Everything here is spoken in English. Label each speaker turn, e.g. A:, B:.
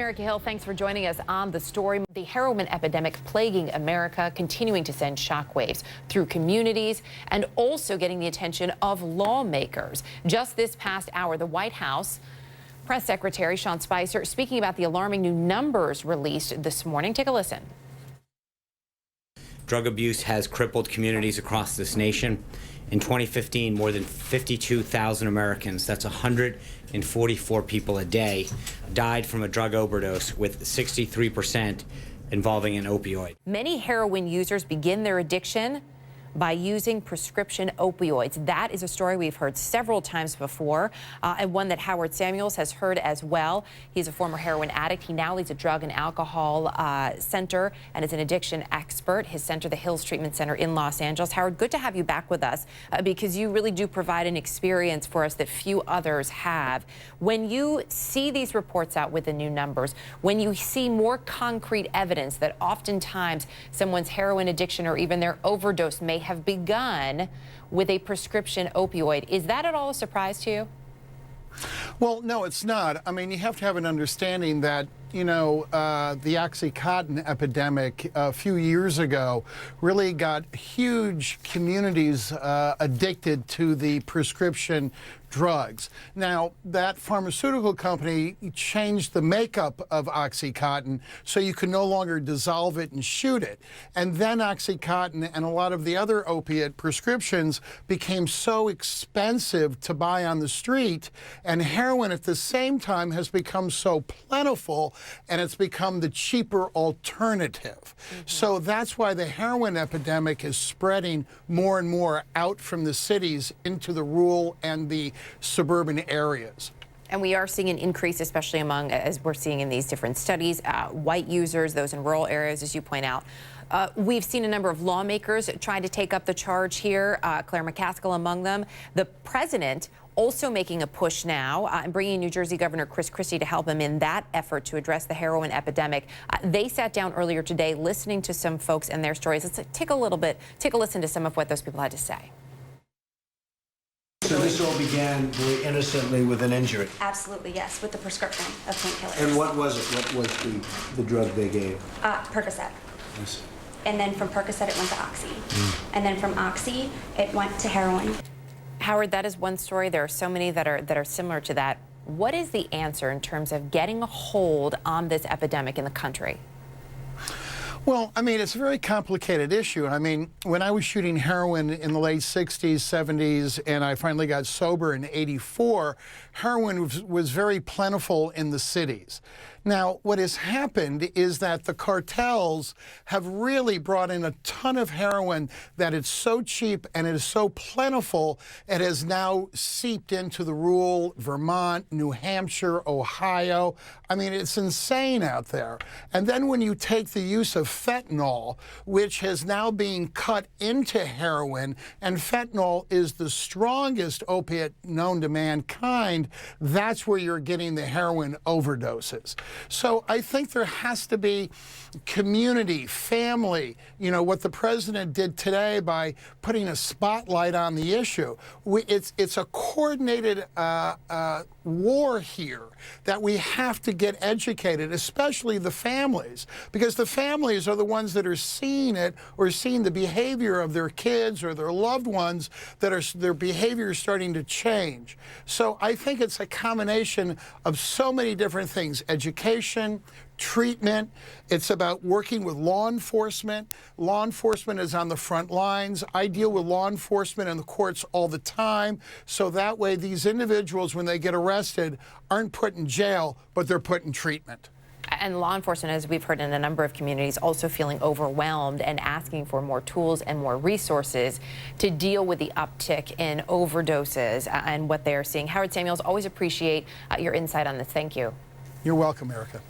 A: Erica Hill, thanks for joining us on The Story. The heroin epidemic plaguing America, continuing to send shockwaves through communities and also getting the attention of lawmakers. Just this past hour, the White House Press Secretary Sean Spicer speaking about the alarming new numbers released this morning. Take a listen.
B: Drug abuse has crippled communities across this nation. In 2015, more than 52,000 Americans, that's 144 people a day, died from a drug overdose, with 63% involving an opioid.
A: Many heroin users begin their addiction by using prescription opioids. That is a story we've heard several times before, and one that Howard Samuels has heard as well. He's a former heroin addict. He now leads a drug and alcohol center and is an addiction expert. His center, the Hills Treatment Center in Los Angeles. Howard, good to have you back with us because you really do provide an experience for us that few others have. When you see these reports out with the new numbers, when you see more concrete evidence that oftentimes someone's heroin addiction or even their overdose may have begun with a prescription opioid, is that at all a surprise to you?
C: Well, no, it's not. I mean, you have to have an understanding that, you know, the OxyContin epidemic a few years ago really got huge communities addicted to the prescription drugs. Now, that pharmaceutical company changed the makeup of OxyContin so you could no longer dissolve it and shoot it. And then OxyContin and a lot of the other opiate prescriptions became so expensive to buy on the street, and heroin at the same time has become so plentiful, and it's become the cheaper alternative. So that's why the heroin epidemic is spreading more and more out from the cities into the rural and the suburban areas.
A: And we are seeing an increase, especially among, as we're seeing in these different studies, white users, those in rural areas, as you point out. We've seen a number of lawmakers trying to take up the charge here, Claire McCaskill among them. The president also making a push now and bringing New Jersey Governor Chris Christie to help him in that effort to address the heroin epidemic. They sat down earlier today listening to some folks and their stories. Let's take a listen to some of what those people had to say.
D: So this all began very innocently with an injury?
E: Absolutely, yes, with the prescription of painkillers.
D: And what was it? What was the drug they gave?
E: Percocet.
D: Yes.
E: And then from Percocet it went to Oxy. And then from Oxy it went to heroin.
A: Howard, that is one story. There are so many that are similar to that. What is the answer in terms of getting a hold on this epidemic in the country?
C: Well, I mean, it's a very complicated issue. I mean, when I was shooting heroin in the late 60s, 70s, and I finally got sober in '84, heroin was very plentiful in the cities. Now, what has happened is that the cartels have really brought in a ton of heroin that it's so cheap and it is so plentiful, it has now seeped into the rural Vermont, New Hampshire, Ohio. I mean, it's insane out there. And then when you take the use of fentanyl, which has now been cut into heroin, and fentanyl is the strongest opiate known to mankind, that's where you're getting the heroin overdoses. So I think there has to be community, family, you know, what the president did today by putting a spotlight on the issue. It's a coordinated war here that we have to get educated, especially the families, because the families are the ones that are seeing it or seeing the behavior of their kids or their loved ones that are their behavior is starting to change. So I think it's a combination of so many different things: education, treatment. It's about working with law enforcement. Law enforcement is on the front lines. I deal with law enforcement in the courts all the time, so that way these individuals, when they get arrested, aren't put in jail, but they're put in treatment.
A: And law enforcement, as we've heard in a number of communities, also feeling overwhelmed and asking for more tools and more resources to deal with the uptick in overdoses and what they are seeing. Howard Samuels, always appreciate your insight on this. Thank you.
C: You're welcome, Erica.